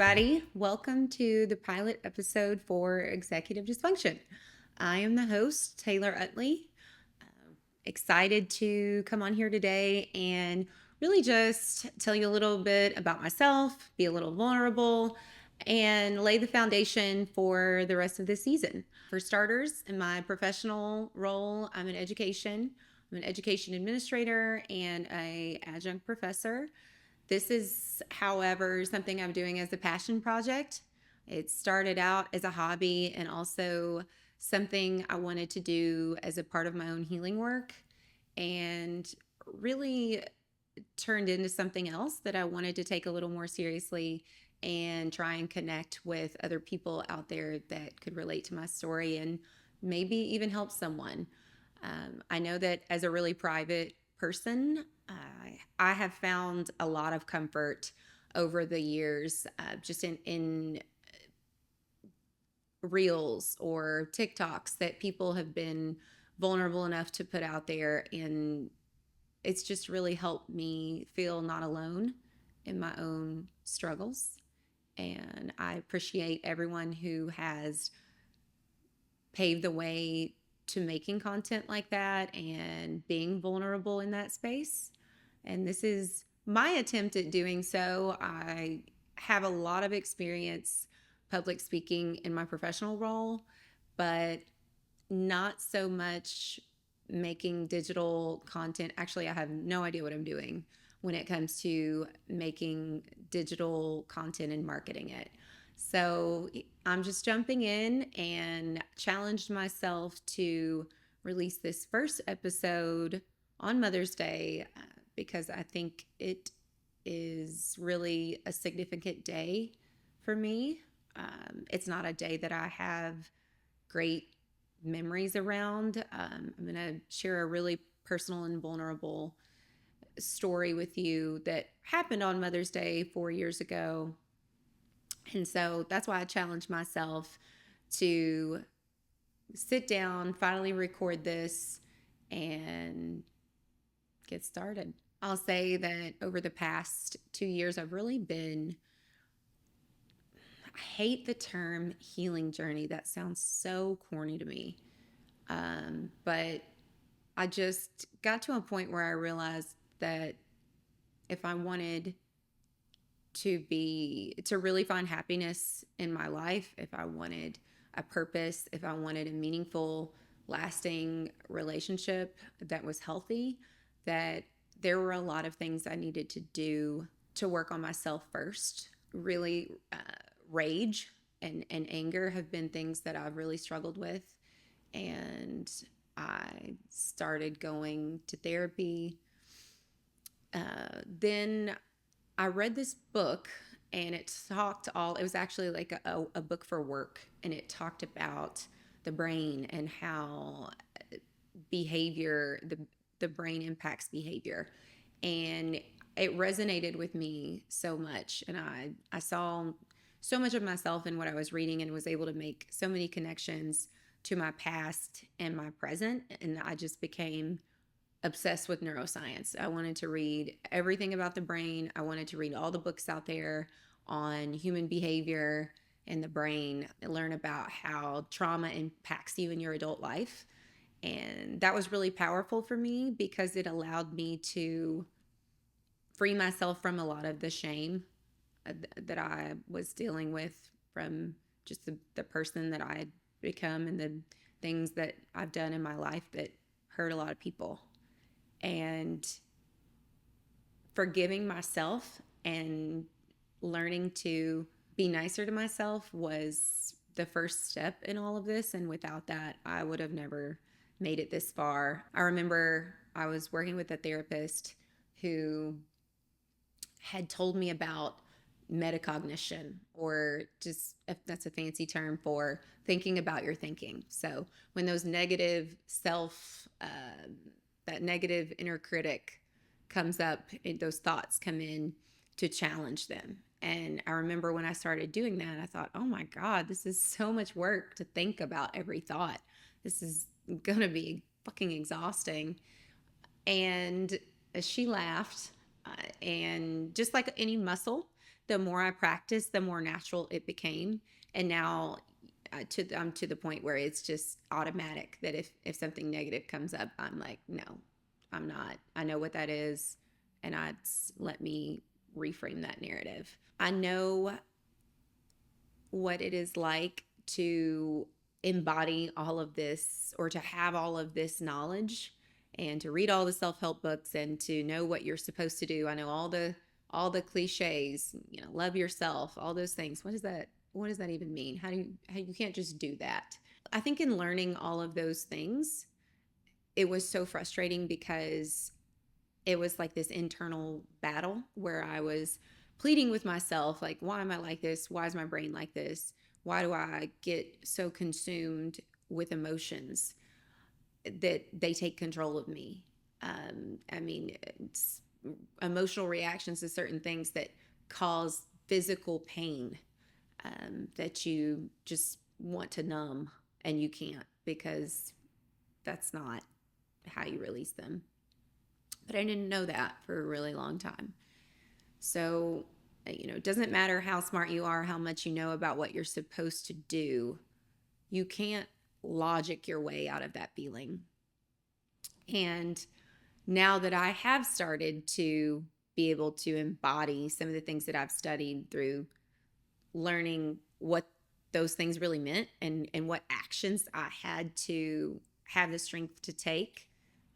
everybody. Welcome to the pilot episode for Executive Dysfunction. I am the host, Taylor Utley. Excited to come on here today and really just tell you a little bit about myself, be a little vulnerable, and lay the foundation for the rest of the season. For starters, in my professional role, I'm an education administrator and a adjunct professor. This is, however, something I'm doing as a passion project. It started out as a hobby and also something I wanted to do as a part of my own healing work, and really turned into something else that I wanted to take a little more seriously and try and connect with other people out there that could relate to my story and maybe even help someone. I know that as a really private person, I have found a lot of comfort over the years, just in reels or TikToks that people have been vulnerable enough to put out there. And it's just really helped me feel not alone in my own struggles. And I appreciate everyone who has paved the way to making content like that and being vulnerable in that space. And this is my attempt at doing so. I have a lot of experience public speaking in my professional role, but not so much making digital content. Actually, I have no idea what I'm doing when it comes to making digital content and marketing it. So I'm just jumping in and challenged myself to release this first episode on Mother's Day because I think it is really a significant day for me. It's not a day that I have great memories around. I'm going to share a really personal and vulnerable story with you that happened on Mother's Day 4 years ago. And so that's why I challenged myself to sit down, finally record this, and get started. I'll say that over the past 2 years, I've really been, I hate the term healing journey. That sounds so corny to me. But I just got to a point where I realized that if I wanted to really find happiness in my life, if I wanted a purpose, if I wanted a meaningful, lasting relationship that was healthy, that there were a lot of things I needed to do to work on myself first. Really, rage and anger have been things that I've really struggled with. And I started going to therapy. Then I read this book, and it was actually like a book for work, and it talked about the brain and how behavior, the brain impacts behavior. And it resonated with me so much. And I saw so much of myself in what I was reading and was able to make so many connections to my past and my present. And I just became obsessed with neuroscience. I wanted to read everything about the brain. I wanted to read all the books out there on human behavior and the brain and learn about how trauma impacts you in your adult life. And that was really powerful for me because it allowed me to free myself from a lot of the shame that I was dealing with from just the person that I had become and the things that I've done in my life that hurt a lot of people. And forgiving myself and learning to be nicer to myself was the first step in all of this. And without that, I would have never made it this far. I remember I was working with a therapist who had told me about metacognition, or just, if that's a fancy term for thinking about your thinking. So when those negative that negative inner critic comes up, those thoughts come in, to challenge them. And I remember when I started doing that, I thought, oh my God, this is so much work to think about every thought. This is going to be fucking exhausting. And she laughed, and just like any muscle, the more I practiced, the more natural it became. And now I'm to the point where it's just automatic that if something negative comes up, I'm like, no, I'm not. I know what that is, and let me reframe that narrative. I know what it is like to embody all of this, or to have all of this knowledge, and to read all the self-help books and to know what you're supposed to do. I know all the cliches, love yourself, all those things. What does that even mean? How you can't just do that. I think in learning all of those things, it was so frustrating because it was like this internal battle where I was pleading with myself, like, why am I like this? Why is my brain like this? Why do I get so consumed with emotions that they take control of me? I mean, it's emotional reactions to certain things that cause physical pain, that you just want to numb and you can't, because that's not how you release them. But I didn't know that for a really long time. So, it doesn't matter how smart you are, how much you know about what you're supposed to do, you can't logic your way out of that feeling. And now that I have started to be able to embody some of the things that I've studied through learning what those things really meant, and what actions I had to have the strength to take,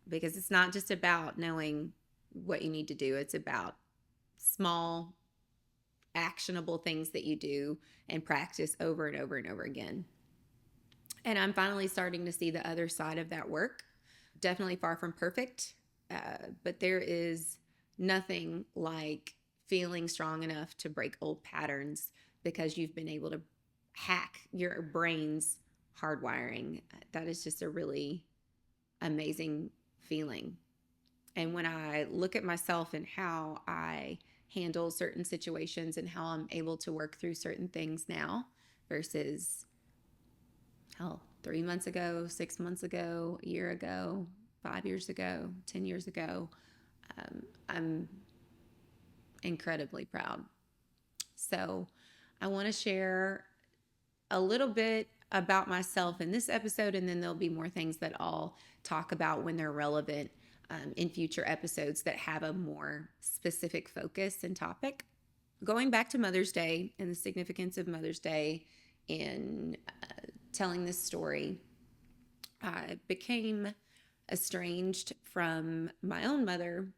because it's not just about knowing what you need to do, it's about small actionable things that you do and practice over and over and over again. And I'm finally starting to see the other side of that work. Definitely far from perfect, but there is nothing like feeling strong enough to break old patterns because you've been able to hack your brain's hardwiring. That is just a really amazing feeling. And when I look at myself and how I handle certain situations and how I'm able to work through certain things now versus, 3 months ago, 6 months ago, a year ago, 5 years ago, 10 years ago, I'm incredibly proud. So I want to share a little bit about myself in this episode, and then there'll be more things that I'll talk about when they're relevant, in future episodes that have a more specific focus and topic. Going back to Mother's Day and the significance of Mother's Day in telling this story, I became estranged from my own mother.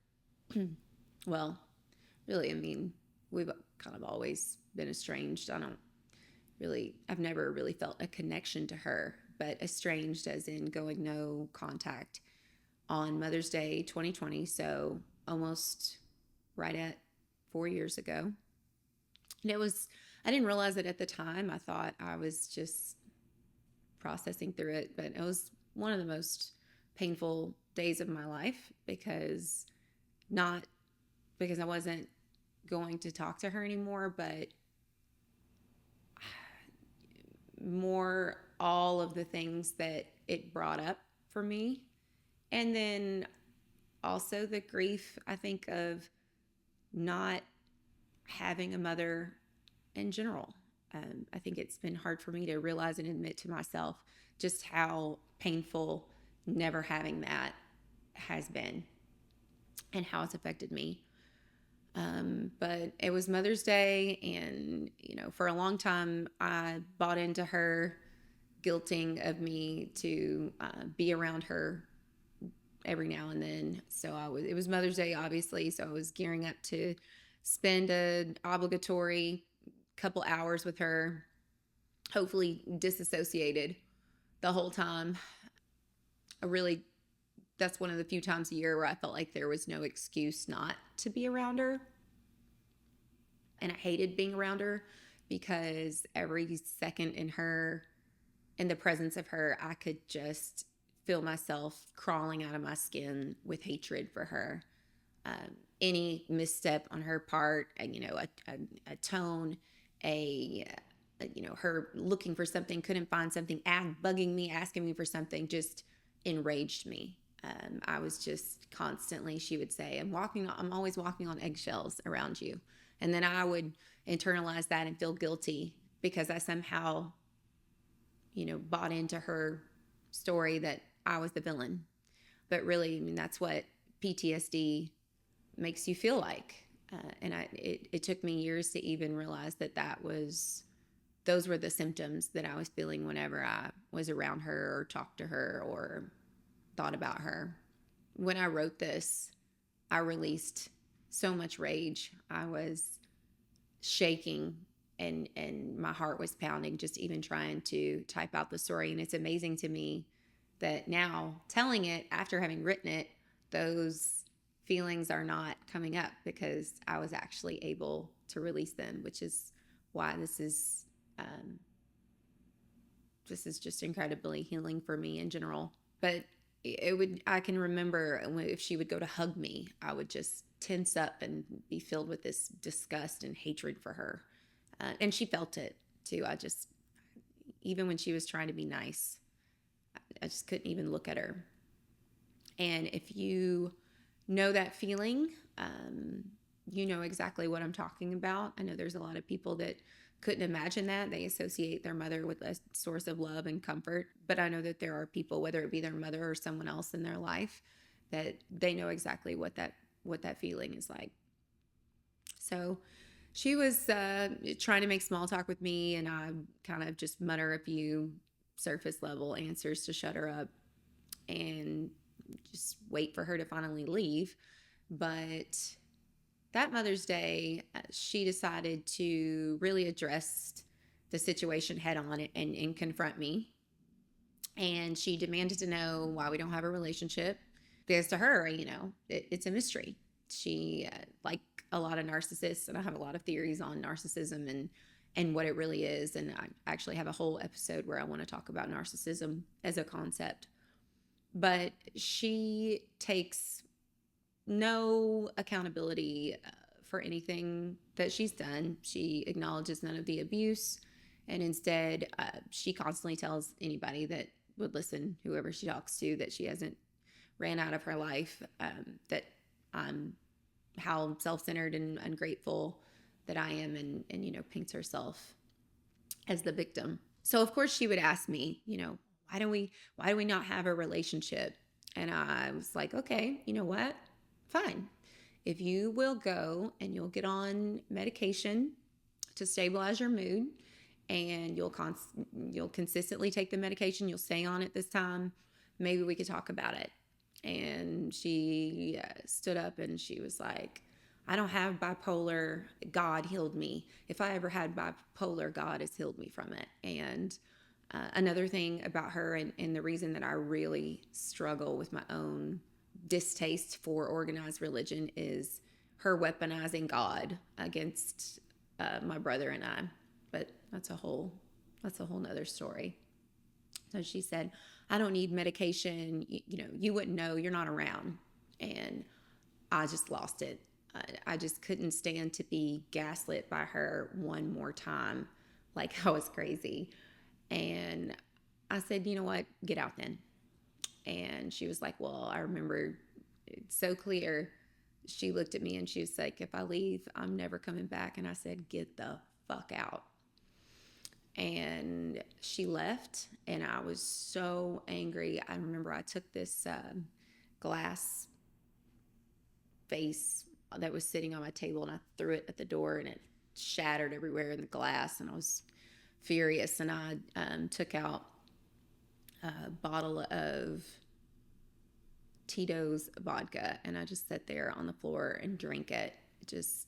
Well, really, I mean, we've kind of always been estranged. I've never really felt a connection to her, but estranged as in going no contact on Mother's Day 2020, so almost right at 4 years ago. And I didn't realize it at the time. I thought I was just processing through it, but it was one of the most painful days of my life, not because I wasn't going to talk to her anymore, but more all of the things that it brought up for me. And then also the grief, I think, of not having a mother in general. I think it's been hard for me to realize and admit to myself just how painful never having that has been and how it's affected me. But it was Mother's Day, and for a long time I bought into her guilting of me to be around her every now and then. So it was Mother's Day, obviously, so I was gearing up to spend an obligatory couple hours with her, hopefully disassociated the whole time. That's one of the few times a year where I felt like there was no excuse not to be around her. And I hated being around her because every second in the presence of her, I could just feel myself crawling out of my skin with hatred for her. Any misstep on her part, a tone, her looking for something, couldn't find something, bugging me, asking me for something, just enraged me. I was just constantly, she would say, I'm always walking on eggshells around you. And then I would internalize that and feel guilty because I somehow, bought into her story that I was the villain. But really, I mean, that's what PTSD makes you feel like. It took me years to even realize those were the symptoms that I was feeling whenever I was around her or talked to her or thought about her. When I wrote this, I released so much rage. I was shaking and my heart was pounding just even trying to type out the story. And it's amazing to me that now telling it after having written it, those feelings are not coming up because I was actually able to release them, which is why this is just incredibly healing for me in general. But I can remember if she would go to hug me, I would just tense up and be filled with this disgust and hatred for her. And she felt it too. Even when she was trying to be nice, I just couldn't even look at her. And if you know that feeling, you know exactly what I'm talking about. I know there's a lot of people that couldn't imagine that. They associate their mother with a source of love and comfort. But I know that there are people, whether it be their mother or someone else in their life, that they know exactly what that feeling is like. So she was trying to make small talk with me, and I kind of just mutter a few surface level answers to shut her up and just wait for her to finally leave. But that Mother's Day, she decided to really address the situation head on and confront me. And she demanded to know why we don't have a relationship. Because to her, it's a mystery. She, like a lot of narcissists, and I have a lot of theories on narcissism and what it really is. And I actually have a whole episode where I want to talk about narcissism as a concept. But she takes no accountability for anything that she's done. She acknowledges none of the abuse, and instead, she constantly tells anybody that would listen, whoever she talks to, that she hasn't ran out of her life, that I'm how self-centered and ungrateful that I am, and paints herself as the victim. So of course she would ask me, why do we not have a relationship? And I was like, okay, you know what? Fine. If you will go and you'll get on medication to stabilize your mood, and you'll consistently take the medication, you'll stay on it this time, maybe we could talk about it. And she stood up and she was like, I don't have bipolar. God healed me. If I ever had bipolar, God has healed me from it. And another thing about her, and the reason that I really struggle with my own distaste for organized religion, is her weaponizing God against my brother and I. But that's a whole nother story. So she said, I don't need medication. You wouldn't know. You're not around. And I just lost it. I just couldn't stand to be gaslit by her one more time, like I was crazy. And I said, you know what? Get out then. And she was like, well, I remember it's so clear. She looked at me and she was like, if I leave, I'm never coming back. And I said, get the fuck out. And she left, and I was so angry. I remember I took this glass vase that was sitting on my table, and I threw it at the door, and it shattered everywhere in the glass, and I was furious. And I took out a bottle of Tito's vodka, and I just sat there on the floor and drank it, just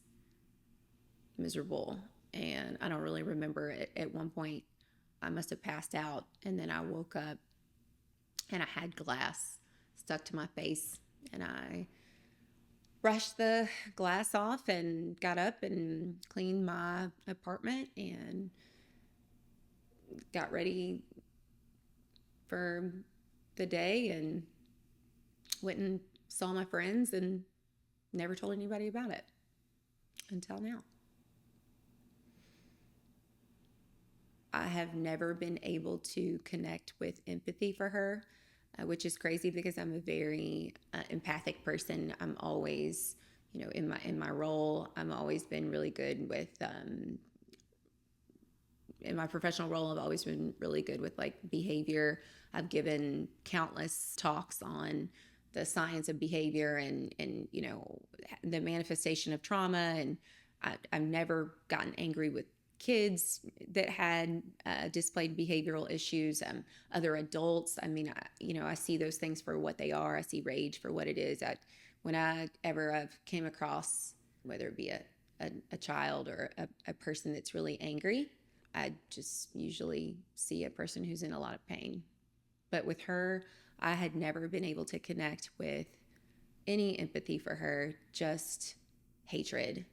miserable. And I don't really remember it. At one point, I must have passed out, and then I woke up and I had glass stuck to my face, and I brushed the glass off and got up and cleaned my apartment and got ready for the day and went and saw my friends and never told anybody about it until now. I have never been able to connect with empathy for her, which is crazy because I'm a very empathic person. I'm always, in my role, I'm always been really good with in my professional role, I've always been really good with like behavior. I've given countless talks on the science of behavior and the manifestation of trauma. And I've never gotten angry with kids that had displayed behavioral issues. Other adults. I mean, I see those things for what they are. I see rage for what it is. When I ever I've came across, whether it be a child or a person that's really angry, I just usually see a person who's in a lot of pain. But with her, I had never been able to connect with any empathy for her, just hatred.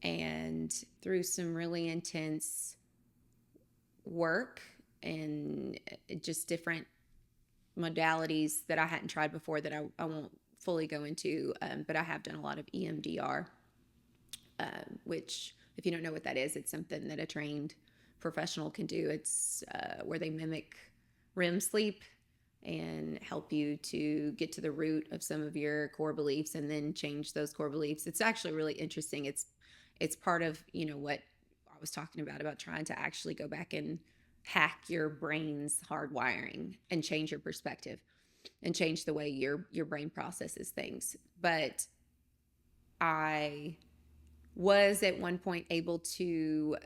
And through some really intense work and just different modalities that I hadn't tried before that I won't fully go into, but I have done a lot of EMDR, which, if you don't know what that is, it's something that a trained professional can do. It's where they mimic REM sleep and help you to get to the root of some of your core beliefs and then change those core beliefs. It's actually really interesting. It's part of what I was talking about trying to actually go back and hack your brain's hardwiring and change your perspective and change the way your brain processes things. But I was at one point able to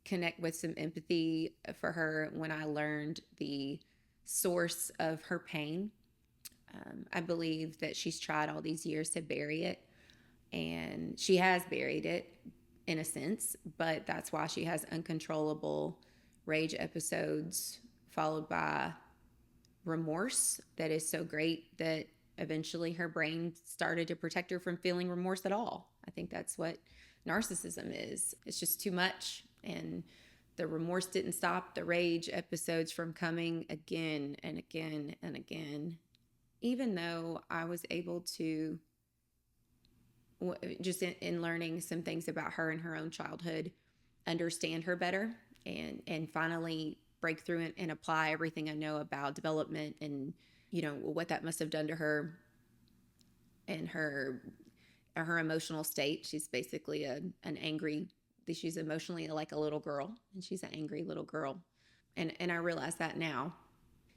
connect with some empathy for her when I learned the source of her pain. I believe that she's tried all these years to bury it, and she has buried it in a sense, but that's why she has uncontrollable rage episodes followed by remorse that is so great that eventually her brain started to protect her from feeling remorse at all. I think that's what narcissism is. It's just too much. And the remorse didn't stop the rage episodes from coming again and again and again. Even though I was able to, just in learning some things about her and her own childhood, understand her better and finally break through and apply everything I know about development and what that must have done to her and her emotional state. She's basically an angry. She's emotionally like a little girl, and she's an angry little girl, and I realize that now.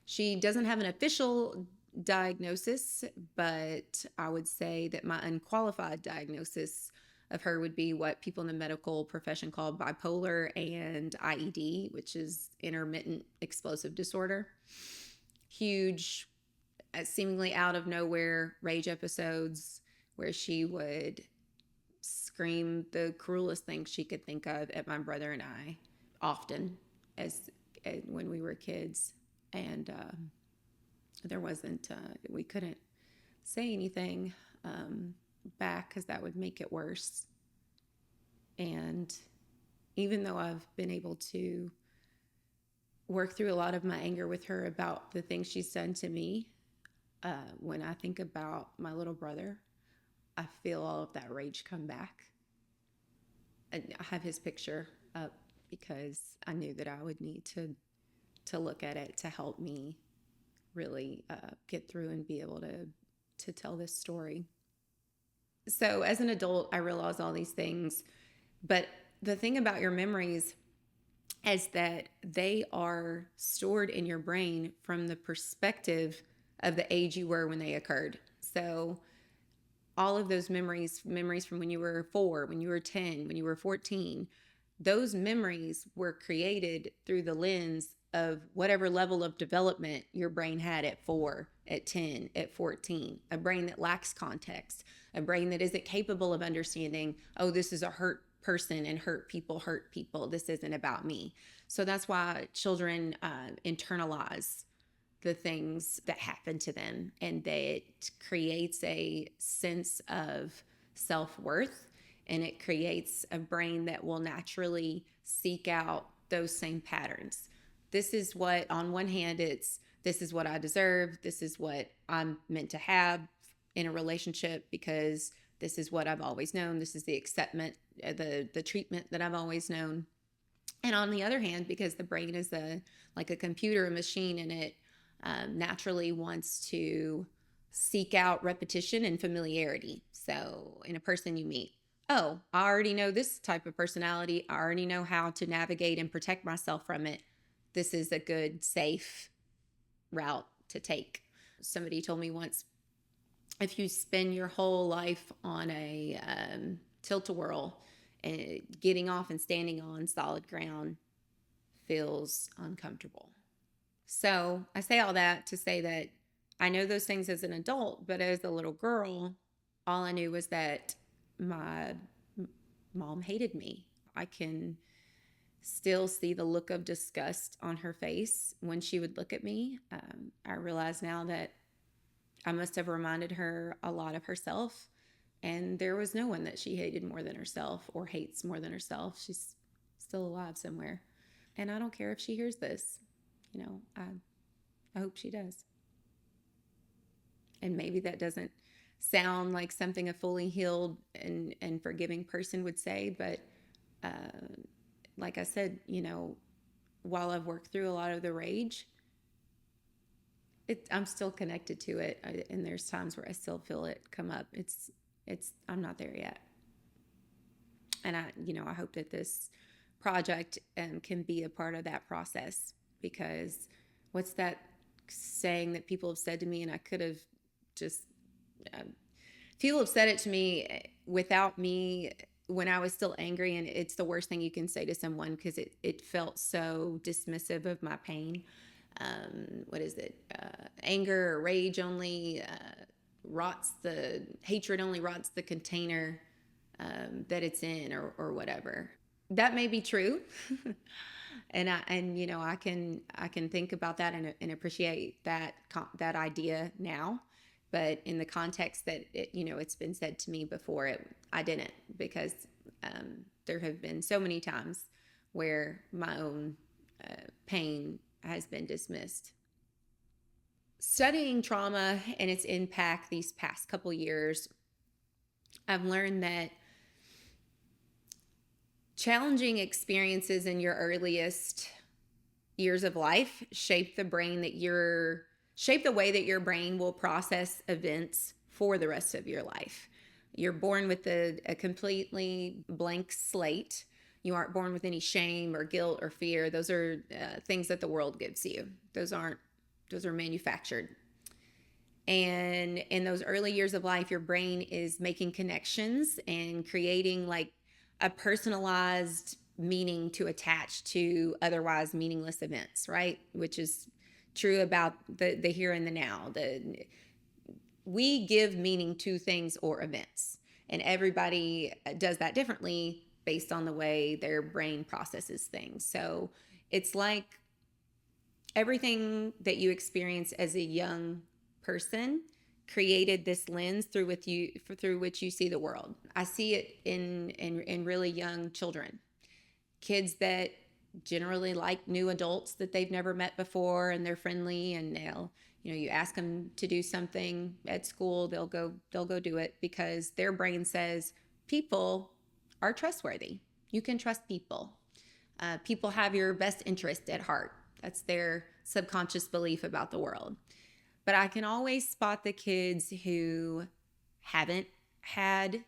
She doesn't have an official diagnosis, but I would say that my unqualified diagnosis of her would be what people in the medical profession call bipolar and IED, which is intermittent explosive disorder. Huge, seemingly out of nowhere rage episodes where she would scream the cruelest things she could think of at my brother and I often as when we were kids. And there wasn't, we couldn't say anything back because that would make it worse. And even though I've been able to work through a lot of my anger with her about the things she's done to me, when I think about my little brother, I feel all of that rage come back. And I have his picture up because I knew that I would need to look at it to help me really get through and be able to tell this story. So as an adult, I realize all these things, but the thing about your memories is that they are stored in your brain from the perspective of the age you were when they occurred. So all of those memories from when you were 4, when you were 10, when you were 14, those memories were created through the lens of whatever level of development your brain had at 4, at 10, at 14. A brain that lacks context, a brain that isn't capable of understanding, oh, this is a hurt person and hurt people. This isn't about me. So that's why children internalize the things that happen to them, and that creates a sense of self-worth, and it creates a brain that will naturally seek out those same patterns. This is what, on one hand, this is what I deserve, this is what I'm meant to have in a relationship because this is what I've always known, this is the acceptance, the treatment that I've always known. And on the other hand, because the brain is like a computer, a machine, and it naturally wants to seek out repetition and familiarity. So, in a person you meet, oh, I already know this type of personality. I already know how to navigate and protect myself from it. This is a good, safe route to take. Somebody told me once, if you spend your whole life on a tilt-a-whirl, and getting off and standing on solid ground feels uncomfortable. So I say all that to say that I know those things as an adult, but as a little girl, all I knew was that my mom hated me. I can still see the look of disgust on her face when she would look at me. I realize now that I must have reminded her a lot of herself, and there was no one that she hated more than herself or hates more than herself. She's still alive somewhere. And I don't care if she hears this. I hope she does. And maybe that doesn't sound like something a fully healed and forgiving person would say, but like I said, while I've worked through a lot of the rage, I'm still connected to it, and there's times where I still feel it come up. I'm not there yet, and I hope that this project can be a part of that process, because what's that saying that people have said to me, and I could have just people have said it to me without me when I was still angry, and it's the worst thing you can say to someone because it felt so dismissive of my pain. What is it? Anger or rage only rots the hatred only rots the container that it's in, or whatever. That may be true. I can think about that and appreciate that idea now, but in the context that it's been said to me before, I didn't, because there have been so many times where my own pain has been dismissed. Studying trauma and its impact these past couple years, I've learned that challenging experiences in your earliest years of life shape the way that your brain will process events for the rest of your life. You're born with a completely blank slate. You aren't born with any shame or guilt or fear. Those are things that the world gives you. Those are manufactured. And in those early years of life, your brain is making connections and creating like a personalized meaning to attach to otherwise meaningless events, right? Which is true about the here and the now. We give meaning to things or events, and everybody does that differently based on the way their brain processes things. So it's like everything that you experience as a young person created this lens through which you see the world. I see it in really young children, kids that generally like new adults that they've never met before, and they're friendly, and you ask them to do something at school, they'll go do it because their brain says people are trustworthy. You can trust people. People have your best interest at heart. That's their subconscious belief about the world. But I can always spot the kids who haven't had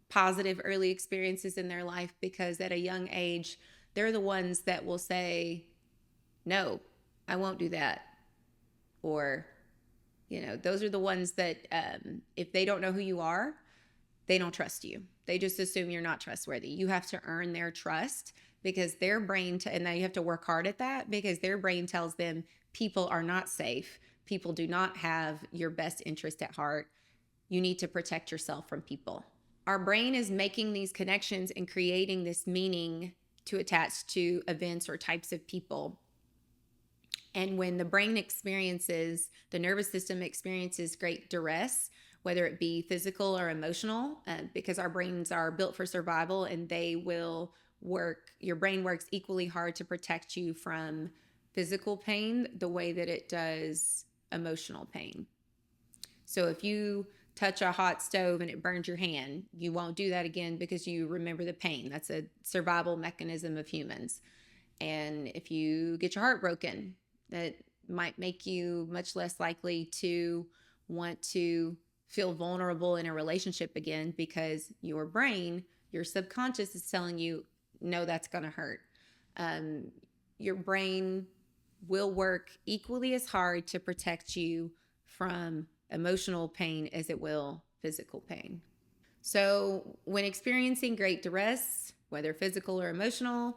positive early experiences in their life, because at a young age, they're the ones that will say, no, I won't do that. Or, those are the ones that if they don't know who you are, they don't trust you. They just assume you're not trustworthy. You have to earn their trust, because their brain, and now you have to work hard at that, because their brain tells them people are not safe. People do not have your best interest at heart. You need to protect yourself from people. Our brain is making these connections and creating this meaning to attach to events or types of people. And when the nervous system experiences great duress, whether it be physical or emotional, because our brains are built for survival, and your brain works equally hard to protect you from physical pain the way that it does emotional pain. So if you touch a hot stove and it burns your hand, you won't do that again because you remember the pain. That's a survival mechanism of humans. And if you get your heart broken, that might make you much less likely to want to feel vulnerable in a relationship again, because your brain, your subconscious is telling you, no, that's going to hurt. Um, your brain will work equally as hard to protect you from emotional pain as it will physical pain. So, when experiencing great duress, whether physical or emotional,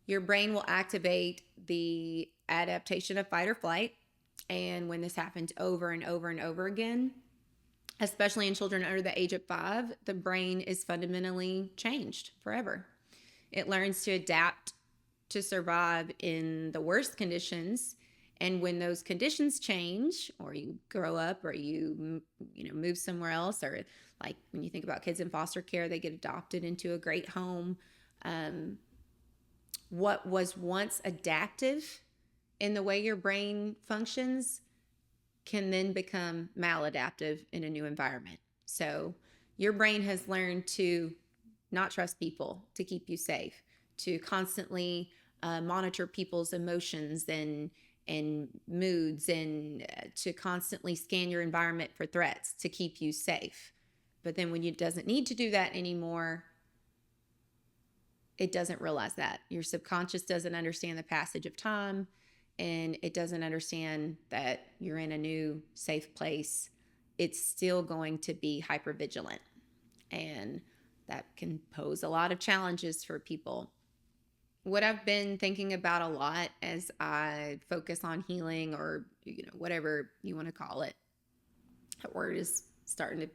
your brain will activate the adaptation of fight or flight. And when this happens over and over and over again, especially in children under the age of 5, the brain is fundamentally changed forever. It learns to adapt to survive in the worst conditions. And when those conditions change, or you grow up, or you move somewhere else, or like when you think about kids in foster care, they get adopted into a great home. Um, what was once adaptive in the way your brain functions can then become maladaptive in a new environment. So your brain has learned to not trust people to keep you safe, to constantly monitor people's emotions and moods, and to constantly scan your environment for threats to keep you safe. But then when it doesn't need to do that anymore, it doesn't realize that. Your subconscious doesn't understand the passage of time, and it doesn't understand that you're in a new safe place. It's still going to be hypervigilant, and that can pose a lot of challenges for people. What I've been thinking about a lot as I focus on healing, or whatever you want to call it, that word is starting to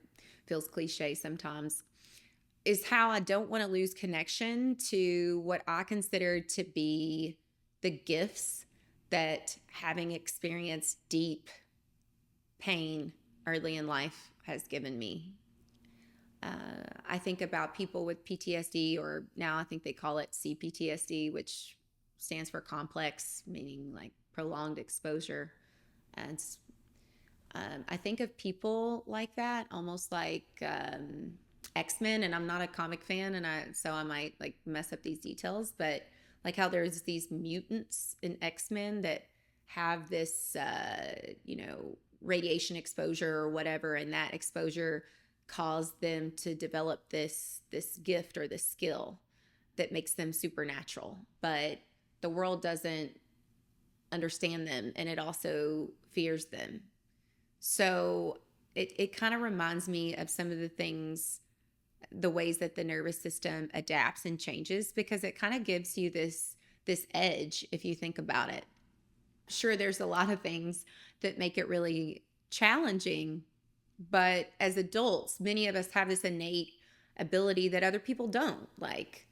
feels cliche sometimes, is how I don't want to lose connection to what I consider to be the gifts that having experienced deep pain early in life has given me. I think about people with PTSD, or now I think they call it CPTSD, which stands for complex, meaning like prolonged exposure. And I think of people like that, almost like X-Men, and I'm not a comic fan, and so I might like mess up these details, but like how there's these mutants in X-Men that have this, radiation exposure or whatever, and that exposure caused them to develop this gift or this skill that makes them supernatural, but the world doesn't understand them, and it also fears them. So it kind of reminds me of some of the things, the ways that the nervous system adapts and changes, because it kind of gives you this edge if you think about it. Sure, there's a lot of things that make it really challenging, but as adults, many of us have this innate ability that other people don't, like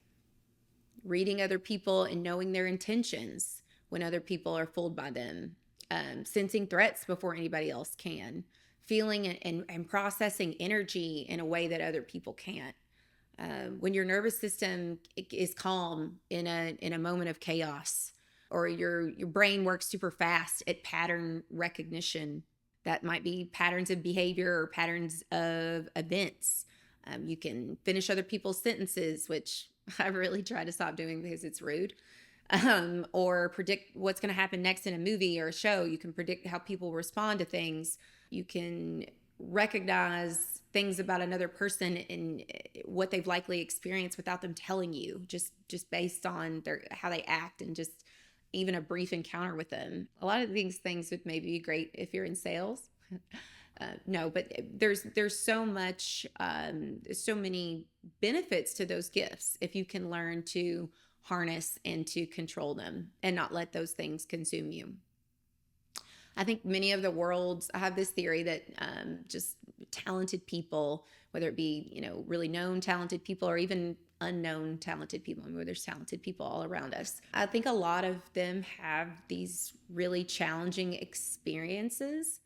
reading other people and knowing their intentions when other people are fooled by them, sensing threats before anybody else can, feeling and processing energy in a way that other people can't. When your nervous system is calm in a moment of chaos, or your brain works super fast at pattern recognition, that might be patterns of behavior or patterns of events. You can finish other people's sentences, which I really try to stop doing because it's rude. Or predict what's going to happen next in a movie or a show. You can predict how people respond to things. You can recognize things about another person and what they've likely experienced without them telling you, just based on how they act, and just even a brief encounter with them. A lot of these things would maybe be great if you're in sales. No, but there's so much, so many benefits to those gifts if you can learn to harness and to control them and not let those things consume you. I think many of the worlds, I have this theory that just talented people, whether it be, really known talented people or even unknown talented people, I mean, there's talented people all around us. I think a lot of them have these really challenging experiences,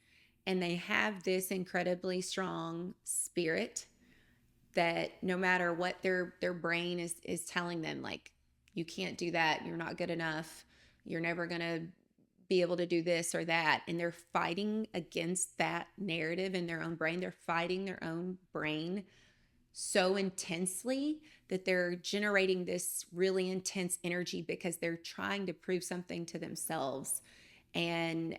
and they have this incredibly strong spirit that no matter what their brain is telling them, like, you can't do that, you're not good enough, you're never going to be able to do this or that, and they're fighting against that narrative in their own brain. They're fighting their own brain so intensely that they're generating this really intense energy because they're trying to prove something to themselves. And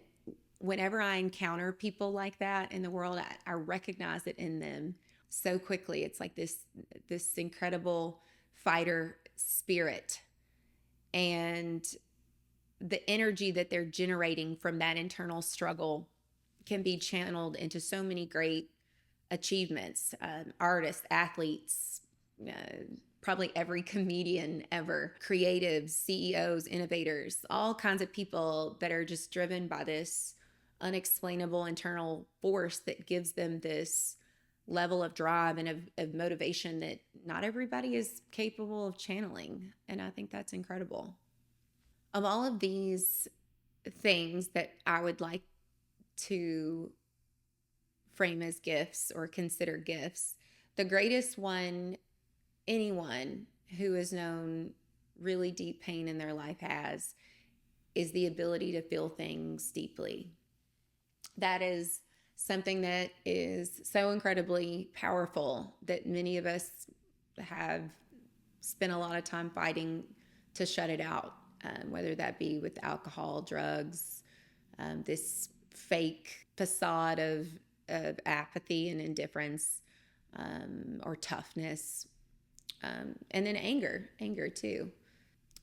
whenever I encounter people like that in the world, I recognize it in them so quickly. It's like this incredible fighter spirit, and the energy that they're generating from that internal struggle can be channeled into so many great achievements. Artists, athletes, uh, probably every comedian ever, creatives, CEOs, innovators, all kinds of people that are just driven by this unexplainable internal force that gives them this level of drive and of motivation that not everybody is capable of channeling. And I think that's incredible. Of all of these things that I would like to frame as gifts or consider gifts, the greatest one anyone who has known really deep pain in their life has is the ability to feel things deeply. That is something that is so incredibly powerful that many of us have spent a lot of time fighting to shut it out, whether that be with alcohol, drugs, this fake facade of apathy and indifference, or toughness, and then anger too.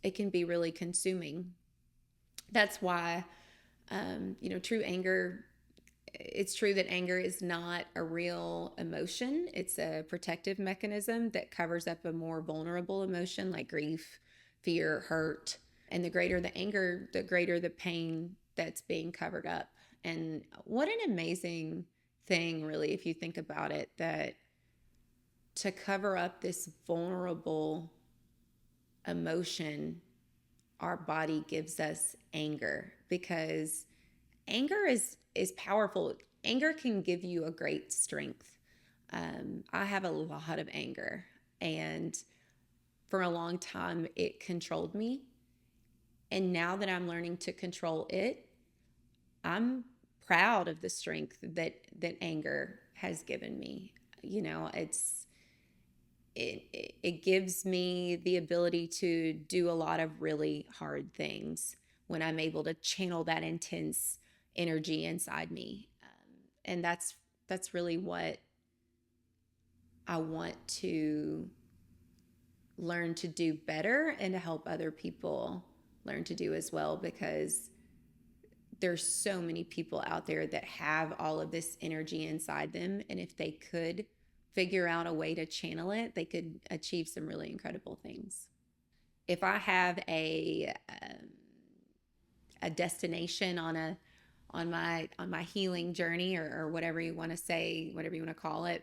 It can be really consuming. That's why, true anger. It's true that anger is not a real emotion. It's a protective mechanism that covers up a more vulnerable emotion like grief, fear, hurt. And the greater the anger, the greater the pain that's being covered up. And what an amazing thing, really, if you think about it, that to cover up this vulnerable emotion, our body gives us anger, because anger is powerful. Anger can give you a great strength. I have a lot of anger, and for a long time it controlled me. And now that I'm learning to control it, I'm proud of the strength that anger has given me. You know, it gives me the ability to do a lot of really hard things when I'm able to channel that intense energy inside me. And that's really what I want to learn to do better, and to help other people learn to do as well, because there's so many people out there that have all of this energy inside them, and if they could figure out a way to channel it, they could achieve some really incredible things. If I have a destination on my healing journey, or whatever you want to say, whatever you want to call it,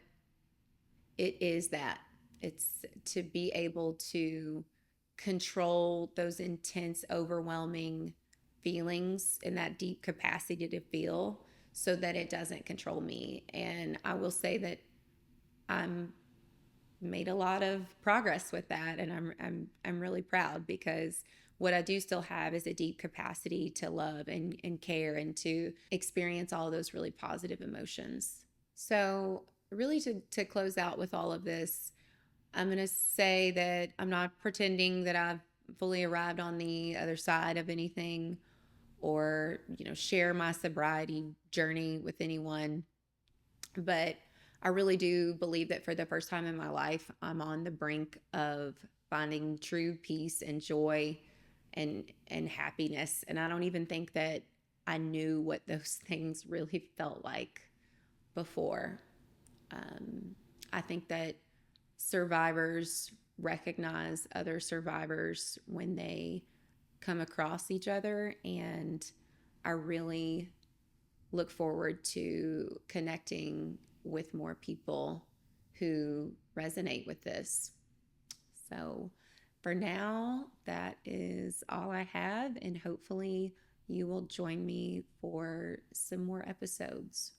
it is that it's to be able to control those intense, overwhelming feelings and that deep capacity to feel, so that it doesn't control me. And I will say that I'm made a lot of progress with that, and I'm really proud, because what I do still have is a deep capacity to love and care, and to experience all of those really positive emotions. So really, to close out with all of this, I'm going to say that I'm not pretending that I've fully arrived on the other side of anything, or, share my sobriety journey with anyone. But I really do believe that for the first time in my life, I'm on the brink of finding true peace and joy and happiness. And I don't even think that I knew what those things really felt like before. Um, I think that survivors recognize other survivors when they come across each other, and I really look forward to connecting with more people who resonate with this. So for now, that is all I have, and hopefully you will join me for some more episodes.